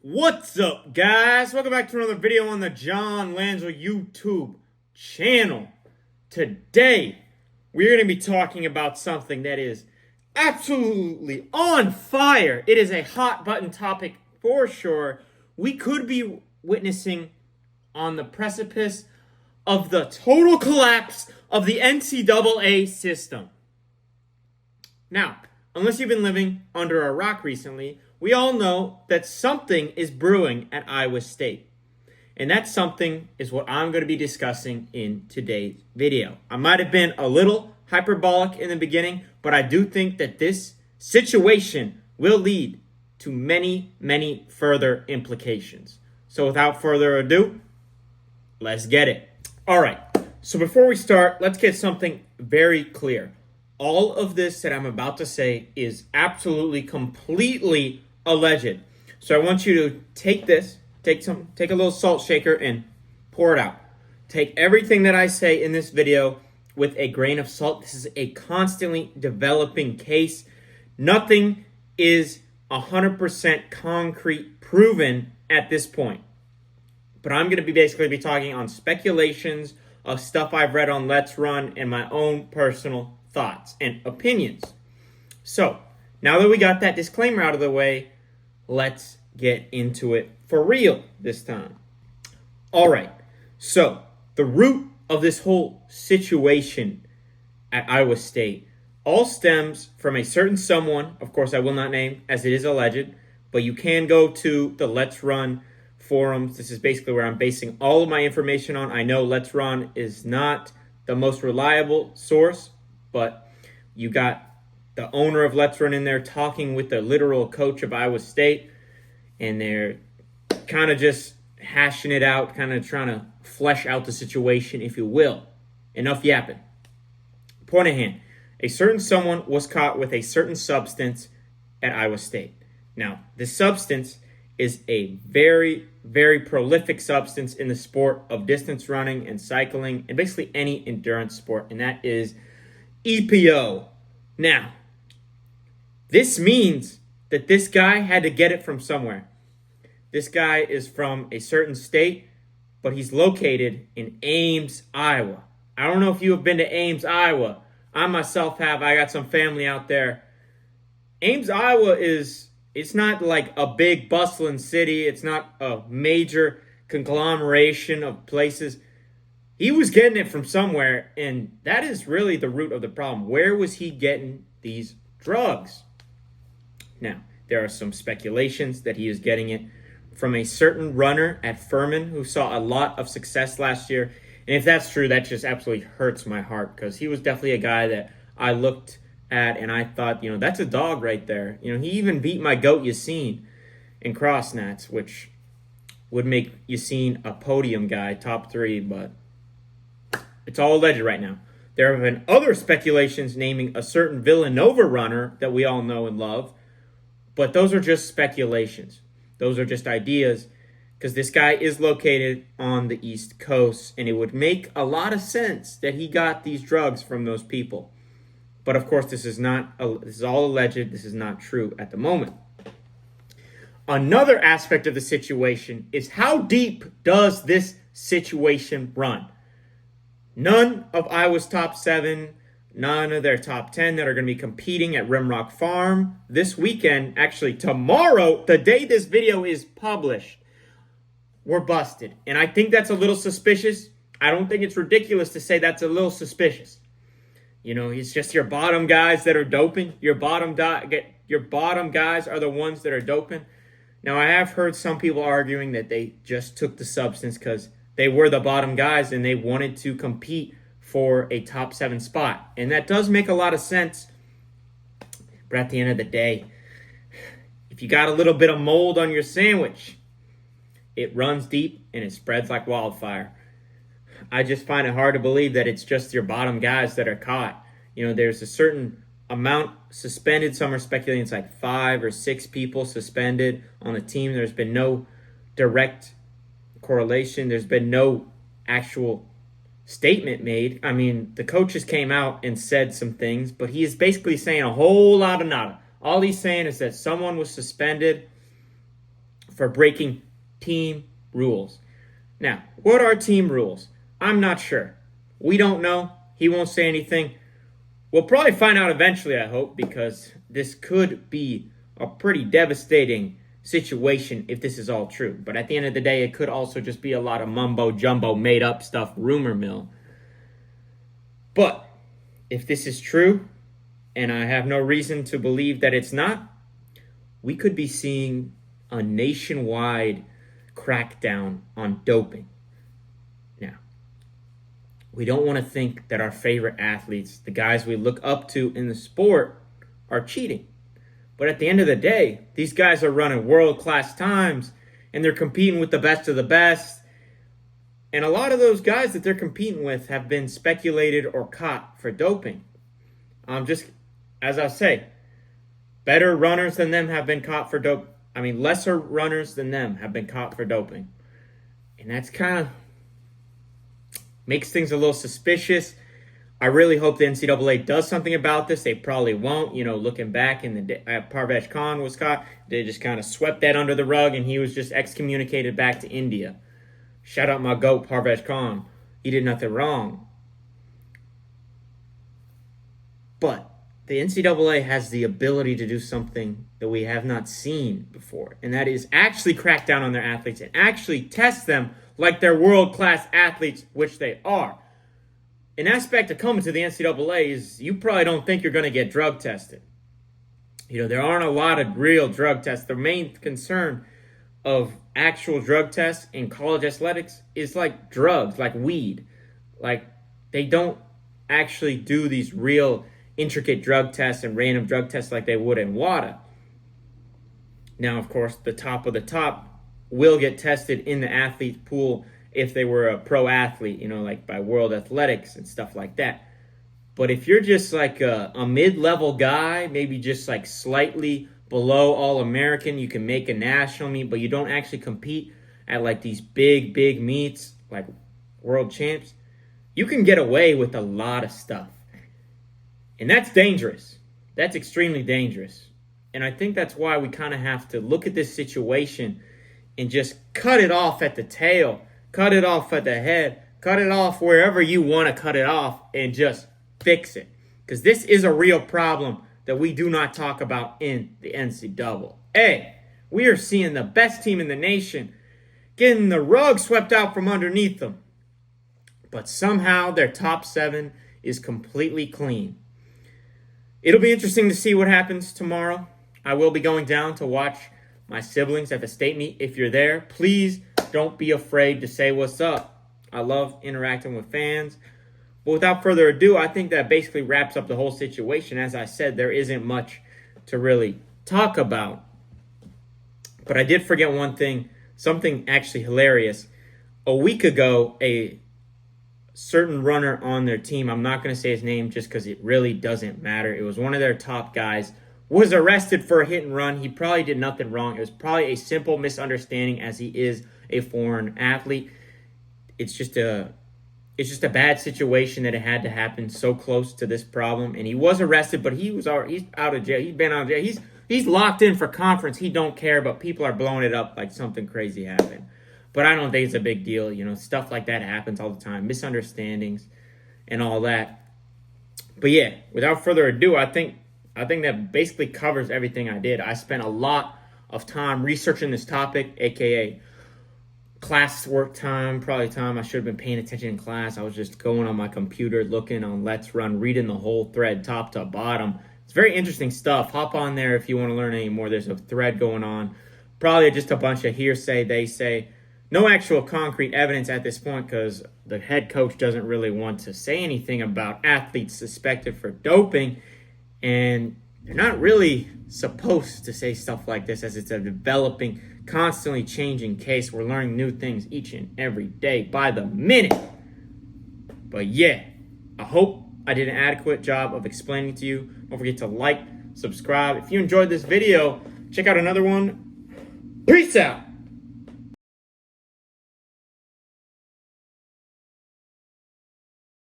What's up, guys? Welcome back to another video on the John Lanza YouTube channel. Today, we're going to be talking about something that is absolutely on fire. It is a hot button topic for sure. We could be witnessing on the precipice of the total collapse of the NCAA system. Now, unless you've been living under a rock recently, we all know that something is brewing at Iowa State. And that something is what I'm going to be discussing in today's video. I might have been a little hyperbolic in the beginning, but I do think that this situation will lead to many, many further implications. So without further ado, let's get it. All right, so before we start, let's get something very clear. All of this that I'm about to say is absolutely, completely alleged. So I want you to take this, take a little salt shaker and pour it out. Take everything that I say in this video with a grain of salt. This is a constantly developing case. Nothing is 100% concrete proven at this point. But I'm going to basically be talking on speculations of stuff I've read on Let's Run and my own personal thoughts and opinions. So, now that we got that disclaimer out of the way, let's get into it for real this time. All right, so the root of this whole situation at Iowa State all stems from a certain someone, of course I will not name as it is alleged, but you can go to the Let's Run forums. This is basically where I'm basing all of my information on. I know Let's Run is not the most reliable source, but you got the owner of Let's Run in there talking with the literal coach of Iowa State, and they're kind of just hashing it out, kind of trying to flesh out the situation, if you will. Enough yapping. Point of hand. A certain someone was caught with a certain substance at Iowa State. Now, this substance is a very, very prolific substance in the sport of distance running and cycling and basically any endurance sport, and that is EPO. Now, this means that this guy had to get it from somewhere. This guy is from a certain state, but he's located in Ames, Iowa. I don't know if you have been to Ames, Iowa. I myself have. I got some family out there. Ames, Iowa it's not like a big bustling city. It's not a major conglomeration of places. He was getting it from somewhere, and that is really the root of the problem. Where was he getting these drugs? Now, there are some speculations that he is getting it from a certain runner at Furman who saw a lot of success last year. And if that's true, that just absolutely hurts my heart, because he was definitely a guy that I looked at and I thought, that's a dog right there. He even beat my goat Yassine in cross nats, which would make Yassine a podium guy, top 3, but it's all alleged right now. There have been other speculations naming a certain Villanova runner that we all know and love, but those are just speculations. Those are just ideas, because this guy is located on the East Coast, and it would make a lot of sense that he got these drugs from those people. But of course, this is all alleged. This is not true at the moment. Another aspect of the situation is, how deep does this situation run? None of Iowa's top 7, none of their top 10 that are going to be competing at Rimrock Farm this weekend, actually tomorrow, the day this video is published, were busted. And I think that's a little suspicious. I don't think it's ridiculous to say that's a little suspicious. It's just your bottom guys that are doping. Your bottom guys are the ones that are doping. Now, I have heard some people arguing that they just took the substance because they were the bottom guys and they wanted to compete for a top 7 spot. And that does make a lot of sense. But at the end of the day, if you got a little bit of mold on your sandwich, it runs deep and it spreads like wildfire. I just find it hard to believe that it's just your bottom guys that are caught. There's a certain amount suspended. Some are speculating it's like 5 or 6 people suspended on the team. There's been no direct correlation. There's been no actual statement made. I mean, the coaches came out and said some things, but he is basically saying a whole lot of nada. All he's saying is that someone was suspended for breaking team rules. Now, what are team rules? I'm not sure. We don't know. He won't say anything. We'll probably find out eventually, I hope, because this could be a pretty devastating situation if this is all true. But at the end of the day, it could also just be a lot of mumbo-jumbo, made-up stuff, rumor mill. But if this is true, and I have no reason to believe that it's not, we could be seeing a nationwide crackdown on doping. Now, we don't want to think that our favorite athletes, the guys we look up to in the sport, are cheating. But at the end of the day, these guys are running world-class times, and they're competing with the best of the best. And a lot of those guys that they're competing with have been speculated or caught for doping. Just, as I say, better runners than them have been caught for dope. Lesser runners than them have been caught for doping. And that's kind of makes things a little suspicious. I really hope the NCAA does something about this. They probably won't. Looking back in the day, Parvesh Khan was caught. They just kind of swept that under the rug, and he was just excommunicated back to India. Shout out my GOAT, Parvesh Khan. He did nothing wrong. But the NCAA has the ability to do something that we have not seen before, and that is actually crack down on their athletes and actually test them like they're world-class athletes, which they are. An aspect of coming to the NCAA is you probably don't think you're going to get drug tested. There aren't a lot of real drug tests. The main concern of actual drug tests in college athletics is like drugs, like weed. Like, they don't actually do these real intricate drug tests and random drug tests like they would in WADA. Now, of course, the top of the top will get tested in the athlete pool if they were a pro athlete, like by World Athletics and stuff like that. But if you're just like a mid-level guy, maybe just like slightly below All-American, you can make a national meet, but you don't actually compete at like these big meets like world champs, you can get away with a lot of stuff. And that's dangerous. That's extremely dangerous. And I think that's why we kind of have to look at this situation and just cut it off at the tail. Cut it off at the head. Cut it off wherever you want to cut it off and just fix it. Because this is a real problem that we do not talk about in the NCAA. We are seeing the best team in the nation getting the rug swept out from underneath them. But somehow their top 7 is completely clean. It'll be interesting to see what happens tomorrow. I will be going down to watch my siblings at the state meet. If you're there, please don't be afraid to say what's up. I love interacting with fans. But without further ado, I think that basically wraps up the whole situation. As I said, there isn't much to really talk about. But I did forget one thing, something actually hilarious. A week ago, a certain runner on their team, I'm not going to say his name just because it really doesn't matter. It was one of their top guys, was arrested for a hit and run. He probably did nothing wrong. It was probably a simple misunderstanding as he is a foreign athlete. It's just a bad situation that it had to happen so close to this problem. And he was arrested, but he's out of jail. He's been out of jail. He's locked in for conference. He don't care, but people are blowing it up like something crazy happened. But I don't think it's a big deal. Stuff like that happens all the time. Misunderstandings and all that. But yeah, without further ado, I think that basically covers everything I did. I spent a lot of time researching this topic, aka class work time, probably time I should have been paying attention in class. I was just going on my computer, looking on Let's Run, reading the whole thread top to bottom. It's very interesting stuff. Hop on there if you want to learn any more. There's a thread going on. Probably just a bunch of hearsay, they say. No actual concrete evidence at this point because the head coach doesn't really want to say anything about athletes suspected for doping. And they're not really supposed to say stuff like this as it's a developing, constantly changing case. We're learning new things each and every day by the minute. But yeah, I hope I did an adequate job of explaining to you. Don't forget to like, subscribe. If you enjoyed this video, check out another one. Peace out.